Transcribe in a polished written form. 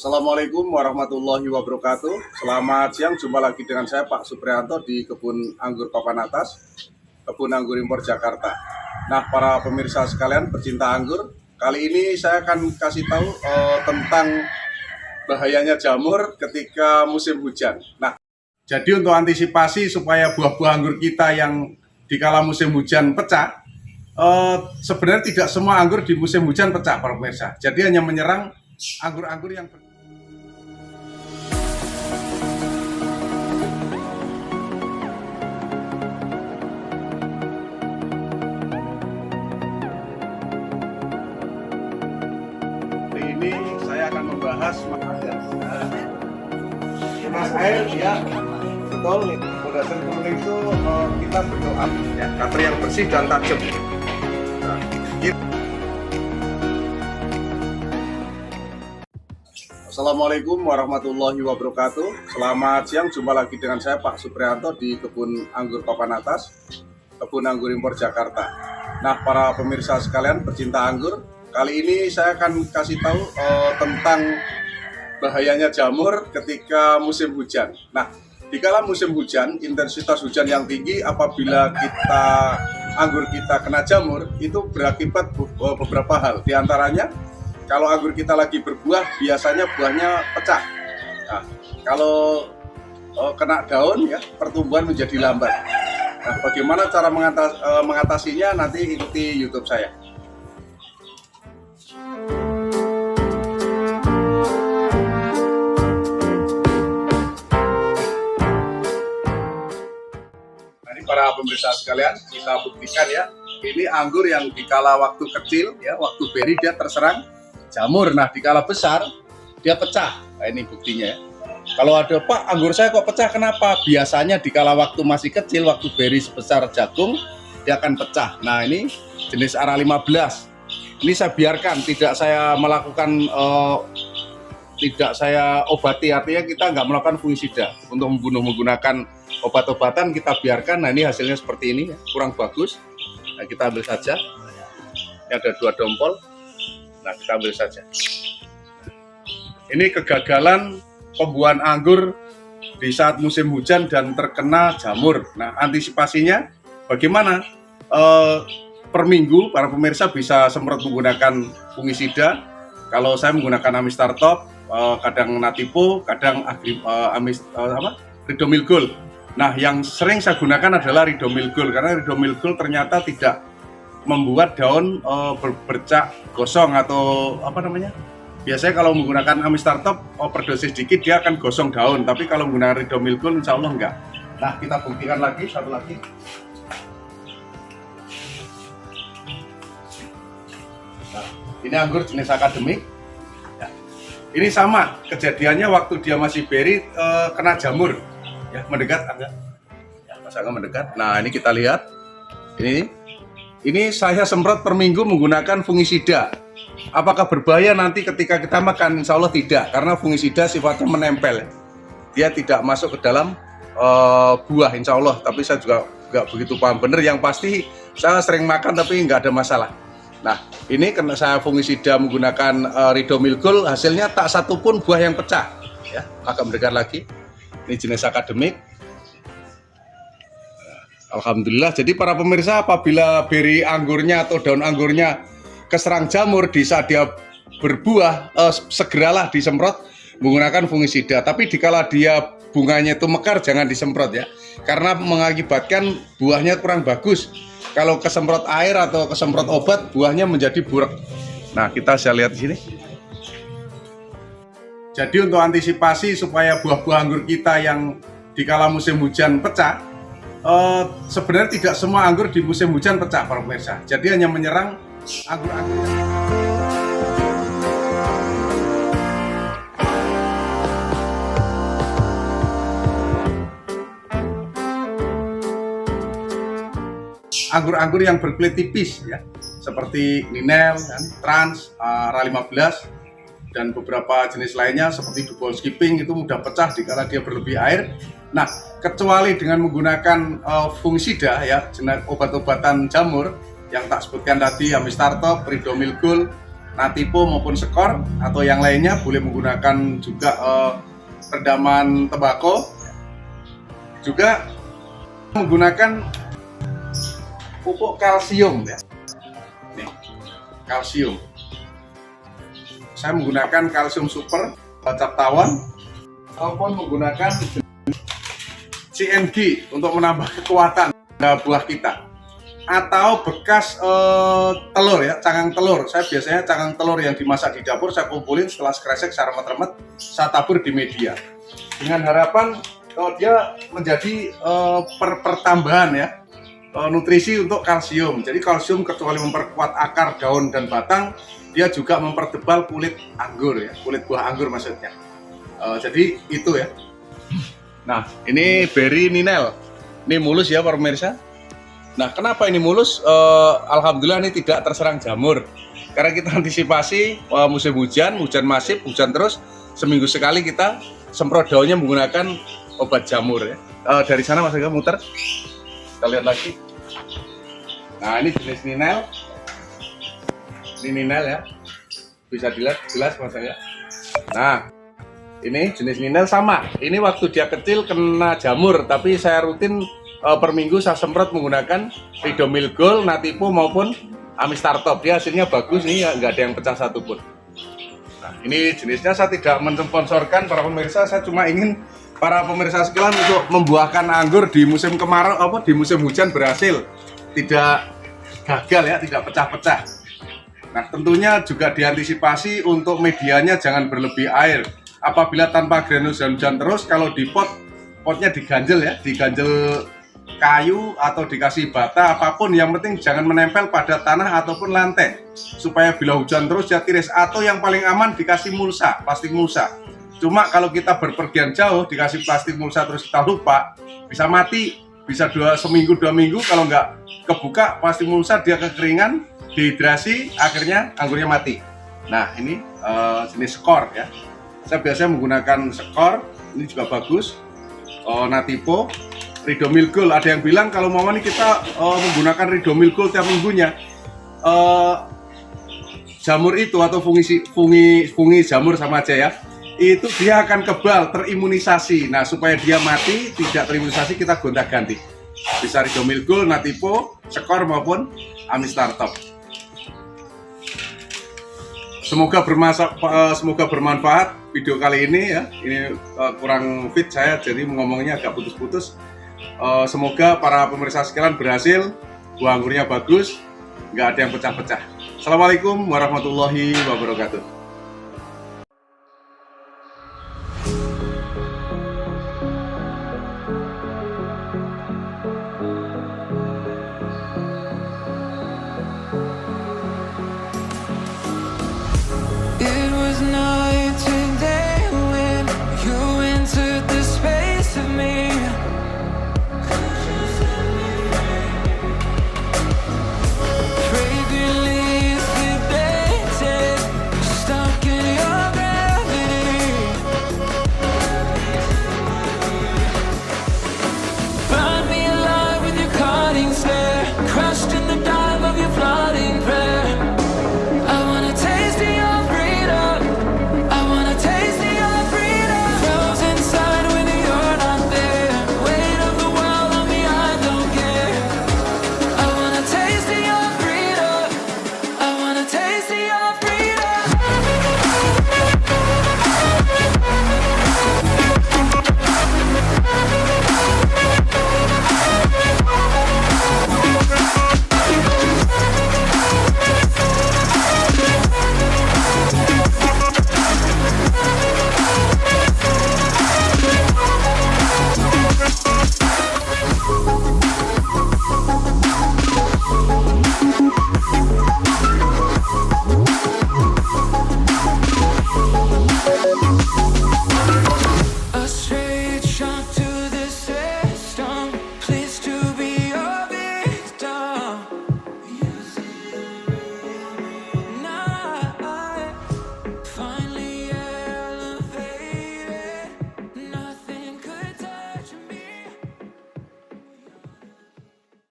Assalamualaikum warahmatullahi wabarakatuh. Selamat siang, jumpa lagi dengan saya Pak Supriyanto di Kebun Anggur Papan Atas, Kebun Anggur Impor Jakarta. Nah, para pemirsa sekalian pecinta anggur, kali ini saya akan kasih tahu tentang bahayanya jamur ketika musim hujan. Nah, jadi untuk antisipasi supaya buah-buah anggur kita yang dikala musim hujan pecah, sebenarnya tidak semua anggur di musim hujan pecah, para pemirsa. Jadi hanya menyerang anggur-anggur yang ini saya akan membahas mas air ya, betul. Berdasarkan kuning itu kita berdoa ya, cutter yang bersih dan tajam. Nah, Assalamualaikum warahmatullahi wabarakatuh. Selamat siang, jumpa lagi dengan saya Pak Supriyanto di Kebun Anggur Papan Atas, Kebun Anggur Impor Jakarta. Nah, para pemirsa sekalian pecinta anggur, kali ini saya akan kasih tahu tentang bahayanya jamur ketika musim hujan. Nah, dikala musim hujan, intensitas hujan yang tinggi, apabila anggur kita kena jamur, itu berakibat beberapa hal. Di antaranya, kalau anggur kita lagi berbuah, biasanya buahnya pecah. Nah, kalau kena daun, ya pertumbuhan menjadi lambat. Nah, bagaimana cara mengatasinya? Nanti ikuti YouTube saya. Para pemirsa sekalian, kita buktikan ya, ini anggur yang dikala waktu kecil ya, waktu beri dia terserang jamur. Nah, dikala besar dia pecah. Nah, ini buktinya ya. Kalau ada, Pak, anggur saya kok pecah, kenapa? Biasanya dikala waktu masih kecil, waktu beri sebesar jagung, dia akan pecah. Nah, ini jenis ARA15. Ini saya biarkan, tidak saya melakukan tidak saya obati, artinya kita nggak melakukan fungisida untuk membunuh menggunakan obat-obatan, kita biarkan. Nah, ini hasilnya seperti ini ya, kurang bagus. Nah, kita ambil saja. Ini ada 2 dompol. Nah, kita ambil saja. Ini kegagalan pembuahan anggur di saat musim hujan dan terkena jamur. Nah, antisipasinya bagaimana? Per minggu para pemirsa bisa semprot menggunakan fungisida. Kalau saya menggunakan Amistar Top, kadang Natipo, kadang Ridomil Gold. Nah, yang sering saya gunakan adalah Ridomil Gold, karena Ridomil Gold ternyata tidak membuat daun bercak gosong atau apa namanya. Biasanya kalau menggunakan Amistar Top, overdosis sedikit dia akan gosong daun, tapi kalau menggunakan Ridomil Gold insya Allah enggak. Nah, kita buktikan lagi, satu lagi. Nah, ini anggur jenis akademik. Ya. Ini sama kejadiannya waktu dia masih beri kena jamur. Ya, mendekat agak. Ya, Mas Angga mendekat. Nah, ini kita lihat. Ini saya semprot per minggu menggunakan fungisida. Apakah berbahaya nanti ketika kita makan? Insya Allah tidak, karena fungisida sifatnya menempel. Dia tidak masuk ke dalam buah, insya Allah. Tapi saya juga nggak begitu paham benar. Yang pasti saya sering makan tapi nggak ada masalah. Nah, ini karena saya fungisida menggunakan Ridomil Gold, hasilnya tak satu pun buah yang pecah. Ya, agak mendekat lagi. Ini jenis akademik. Alhamdulillah. Jadi para pemirsa, apabila beri anggurnya atau daun anggurnya keserang jamur di saat dia berbuah, segeralah disemprot menggunakan fungisida. Tapi dikala dia bunganya itu mekar, jangan disemprot ya, karena mengakibatkan buahnya kurang bagus. Kalau kesemprot air atau kesemprot obat, buahnya menjadi buruk. Nah, kita bisa lihat di sini. Jadi untuk antisipasi supaya buah-buah anggur kita yang dikala musim hujan pecah, sebenarnya tidak semua anggur di musim hujan pecah, para pemirsa. Jadi hanya menyerang anggur-anggur. Anggur-anggur yang berkulit tipis ya, seperti Ninel, Trans, ARA15, dan beberapa jenis lainnya seperti Double Skipping itu mudah pecah dikala dia berlebih air. Nah, kecuali dengan menggunakan fungisida ya, jenis obat-obatan jamur yang tak sebutkan tadi, Amistar Top, Ridomil Gold, Natipo maupun Skor atau yang lainnya, boleh menggunakan juga redaman tembakau, juga menggunakan pupuk kalsium ya. Nih, kalsium. Saya menggunakan kalsium super Cap Tawon ataupun menggunakan CNG untuk menambah kekuatan buah kita, atau bekas telur ya, cangkang telur. Saya biasanya cangkang telur yang dimasak di dapur saya kumpulin, setelah kresek saya remet-remet, saya tabur di media dengan harapan dia menjadi pertambahan ya, nutrisi untuk kalsium. Jadi kalsium kecuali memperkuat akar, daun, dan batang, dia juga mempertebal kulit anggur ya, kulit buah anggur maksudnya. Jadi itu ya. Nah, ini beri ninel. Ini mulus ya para pemirsa. Nah, kenapa ini mulus? Alhamdulillah ini tidak terserang jamur. Karena kita antisipasi musim hujan masif, hujan terus. Seminggu sekali kita semprot daunnya menggunakan obat jamur ya. Dari sana Mas Aga muter. Kita lihat lagi. Nah, ini jenis ninel. Ini ninel ya. Bisa dilihat jelas Mas Aga. Nah, ini jenis ninel sama. Ini waktu dia kecil kena jamur, tapi saya rutin per minggu saya semprot menggunakan Ridomil Gold, Natipo maupun Amistartop. Dia hasilnya bagus nih, ya, nggak ada yang pecah satupun. Nah, ini jenisnya saya tidak mensponsorkan para pemirsa, saya cuma ingin para pemirsa sekalian untuk membuahkan anggur di musim kemarau di musim hujan berhasil, tidak gagal ya, tidak pecah-pecah. Nah, tentunya juga diantisipasi untuk medianya jangan berlebih air. Apabila tanpa granul hujan terus, kalau di potnya diganjel ya, diganjel kayu atau dikasih bata apapun, yang penting jangan menempel pada tanah ataupun lantai, supaya bila hujan terus dia tiris. Atau yang paling aman dikasih mulsa, plastik mulsa. Cuma kalau kita berpergian jauh dikasih plastik mulsa terus kita lupa, bisa mati, bisa seminggu 2 minggu kalau nggak kebuka plastik mulsa, dia kekeringan, dehidrasi, akhirnya anggurnya mati. Nah, ini jenis Skor ya. Saya biasanya menggunakan Skor, ini juga bagus. Natipo, Ridomil Gold. Ada yang bilang kalau mau nih kita menggunakan Ridomil Gold tiap minggunya, jamur itu atau fungi jamur sama aja ya, itu dia akan kebal, terimunisasi. Nah, supaya dia mati, tidak terimunisasi, kita gonta-ganti. Bisa Ridomil Gold, Natipo, Skor maupun Amistartop. Semoga bermanfaat video kali ini ya. Ini kurang fit saya, jadi ngomongnya agak putus-putus. Semoga para pemirsa sekalian berhasil, buah anggurnya bagus, nggak ada yang pecah-pecah. Assalamualaikum warahmatullahi wabarakatuh.